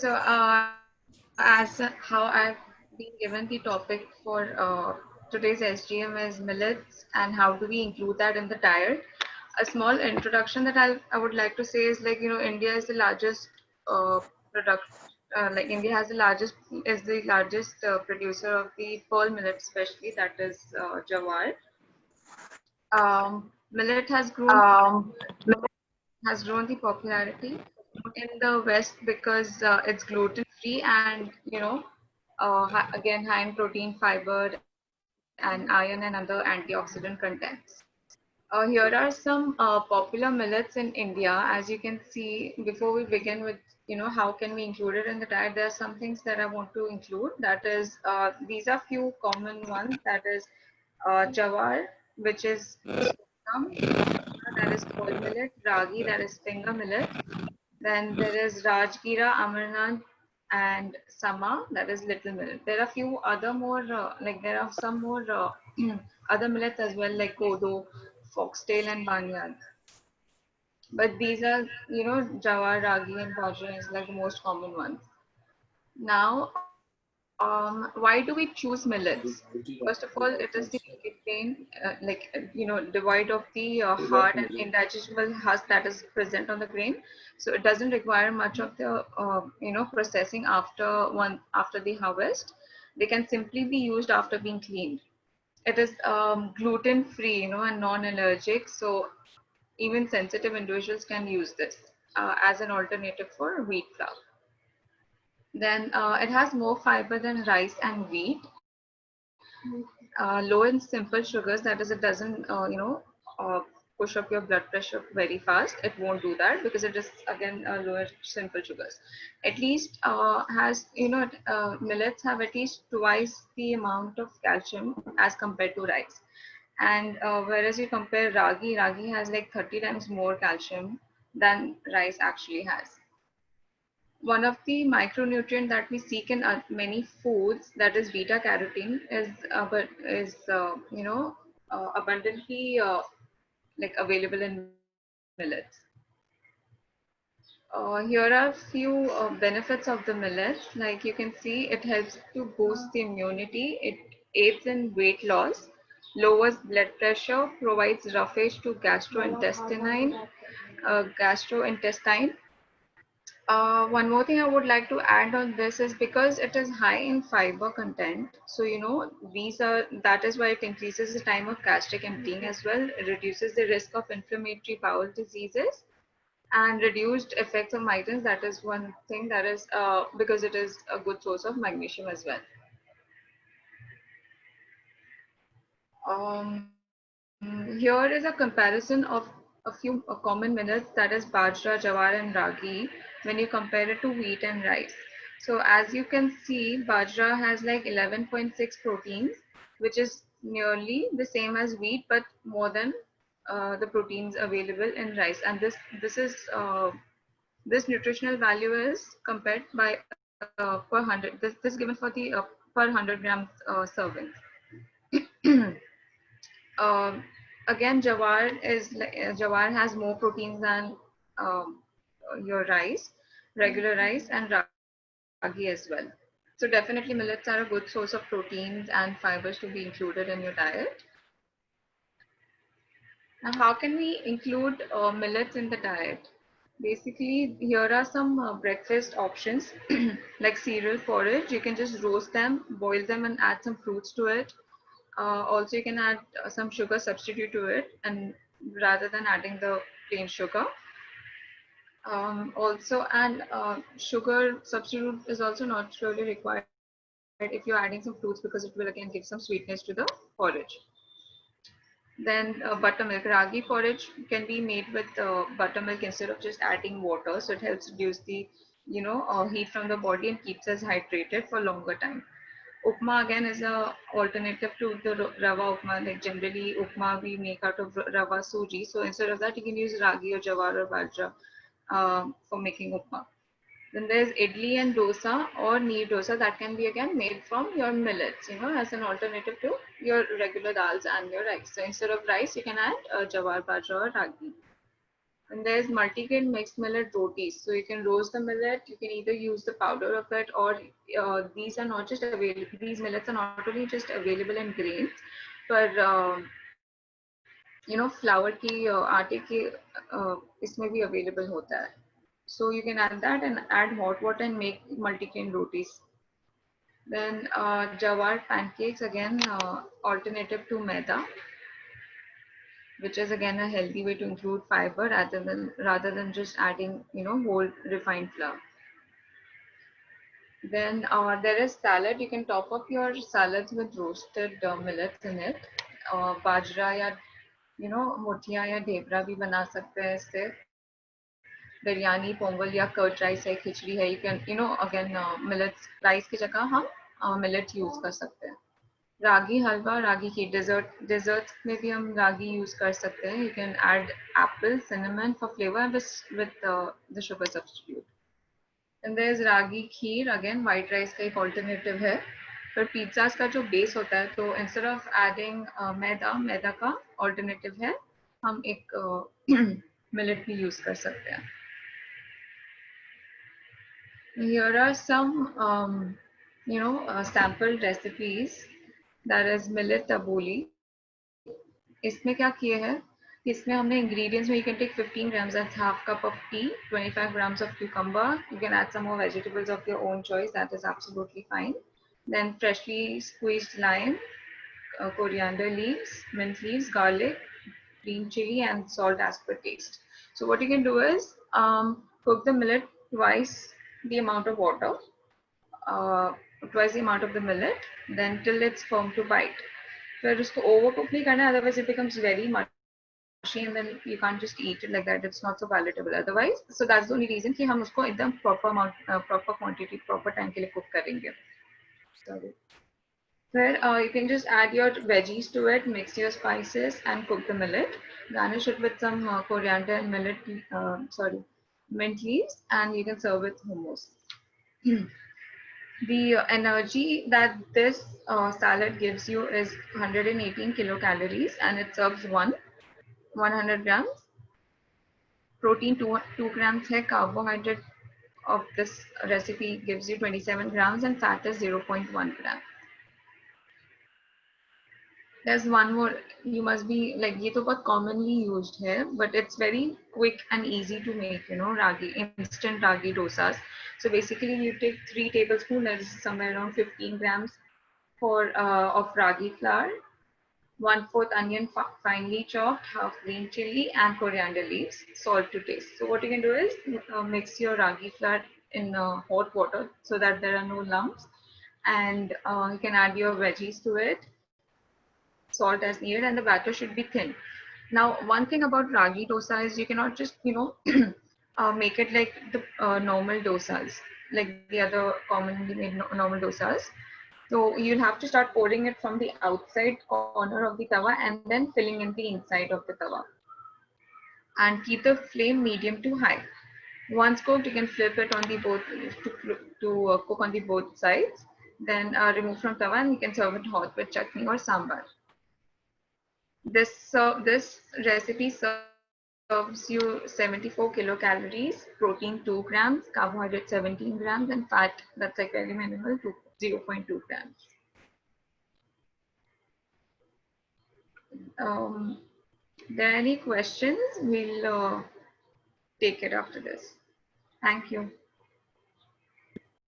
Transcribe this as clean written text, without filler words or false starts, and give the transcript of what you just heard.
So, as how I've been given the topic for today's SGM is millets and how do we include that in the diet. A small introduction that I would like to say is like India is the largest product. Like India has the largest producer of the pearl millet, especially that is jawar. Millet has grown the popularity in the West because it's gluten free and again high in protein, fiber, and iron and other antioxidant contents. Here are some popular millets in India. As you can see, before we begin with how can we include it in the diet, there are some things that I want to include. That is, these are few common ones. That is jawar, which is sorghum, that is pearl millet, ragi, that is finger millet. Then there is Rajgira, Amarnath, and Sama, that is little millet. There are few other more, like there are some more other millets as well, like Kodo, Foxtail, and Banyad. But these are, Jawar, Ragi, and Bajra is like the most common ones. Now, why do we choose millets? First of all, it is the grain, devoid of the hard and indigestible husk that is present on the grain. So it doesn't require much of the, processing after the harvest. They can simply be used after being cleaned. It is gluten free, and non-allergic. So even sensitive individuals can use this as an alternative for wheat flour. Then it has more fiber than rice and wheat, low in simple sugars. That is, it doesn't, uh, push up your blood pressure very fast. It won't do that because it is again lower simple sugars. At least millets have at least twice the amount of calcium as compared to rice. And whereas you compare ragi has like 30 times more calcium than rice actually has. One of the micronutrient that we seek in many foods, that is beta carotene, is abundantly like available in millets. Here are few benefits of the millet. Like you can see, it helps to boost the immunity. It aids in weight loss, lowers blood pressure, provides roughage to gastrointestine. One more thing I would like to add on this is because it is high in fiber content. So, that is why it increases the time of gastric emptying as well. It reduces the risk of inflammatory bowel diseases and reduced effects of migraines. That is one thing that is because it is a good source of magnesium as well. Here is a comparison of a few common millets, that is bajra, jawar, and ragi, when you compare it to wheat and rice. So as you can see, bajra has like 11.6 proteins, which is nearly the same as wheat, but more than the proteins available in rice. And this nutritional value is compared by per hundred. This given for the per 100 grams serving. Um, Again, jawar has more proteins than um, your rice, regular rice, and ragi as well. So definitely, millets are a good source of proteins and fibers to be included in your diet. Now, how can we include millets in the diet? Basically, here are some breakfast options like cereal porridge. You can just roast them, boil them, and add some fruits to it. Also, you can add some sugar substitute to it, and rather than adding the plain sugar. Also, and sugar substitute is also not really required if you're adding some fruits because it will again give some sweetness to the porridge. Then buttermilk, ragi porridge can be made with buttermilk instead of just adding water. So it helps reduce the, heat from the body and keeps us hydrated for longer time. Upma again is a alternative to the rava upma. Like generally upma we make out of rava suji. So instead of that, you can use ragi or jawar or bajra for making upma. Then there's idli and dosa or neer dosa that can be again made from your millets, as an alternative to your regular dals and your rice. So instead of rice, you can add jawar, bajra, or ragi. And there's multi-grain mixed millet rotis. So you can roast the millet. You can either use the powder of it, or these are not just available. These millets are not only just available in grains, but flour की आटे के इसमें भी available होता है. So you can add that and add hot water and make multi-grain rotis. Then jawar pancakes, again alternative to maida, which is again a healthy way to include fiber rather than just adding whole refined flour. Then there is salad. You can top up your salads with roasted millets in it. Bajra या मोठिया या ढेबरा भी बना सकते हैं इससे. बिरयानी, पोंगल या curd rice है, खिचड़ी है. You can again millets rice की जगह हम millet यूज कर सकते हैं. रागी हलवा, रागी की desserts में भी हम रागी यूज कर सकते हैं. You can add apple, cinnamon for flavor with the sugar substitute. And there is ragi kheer, again white rice का एक alternative है. पर pizzas का जो base होता है, तो instead of adding मैदा का alternative है, हम एक millet भी यूज कर सकते हैं. Here are some sample recipes. That is millet tabbouleh. इसमें क्या किए हैं, इसमें हमने ingredients में you can take 15 grams, that's half cup of tea, 25 grams of cucumber. You can add some more vegetables of your own choice, that is absolutely fine. Then freshly squeezed lime, coriander leaves, mint leaves, garlic, green chili, and salt as per taste. So what you can do is cook the millet twice the amount of water, uh, twice the amount of the millet, then till it's firm to bite. फिर उसको overcook नहीं करना, otherwise it becomes very mushy and then you can't just eat it like that. It's not so palatable otherwise. So that's the only reason कि हम उसको एकदम proper amount, proper quantity, proper time के लिए cook करेंगे. Sorry. Then you can just add your veggies to it, mix your spices, and cook the millet. Garnish it with some coriander and mint leaves, and you can serve with hummus. The energy that this salad gives you is 118 kilocalories, and it serves 100 grams. Protein 2 grams है, carbohydrate of this recipe gives you 27 grams, and fat is 0.1 gram. There's one more, you must be like, ये तो बहुत commonly used है, but it's very quick and easy to make, ragi, instant ragi dosas. So basically you take 3 tablespoons, that is somewhere around 15 grams of ragi flour, 1/4 onion finely chopped, half green chili, and coriander leaves, salt to taste. So what you can do is mix your ragi flour in hot water so that there are no lumps, and you can add your veggies to it, salt as needed, and the batter should be thin. Now, one thing about ragi dosa is you cannot just make it like the normal dosas, like the other commonly made normal dosas. So you'll have to start pouring it from the outside corner of the tawa and then filling in the inside of the tawa. And keep the flame medium to high. Once cooked, you can flip it on the both to cook on the both sides. Then remove from tawa and you can serve it hot with chutney or sambar. This recipe serves you 74 kilocalories, protein 2 grams, carbohydrate 17 grams, and fat that's like very minimal, 0.2 grams. There are any questions? We'll take it after this. Thank you.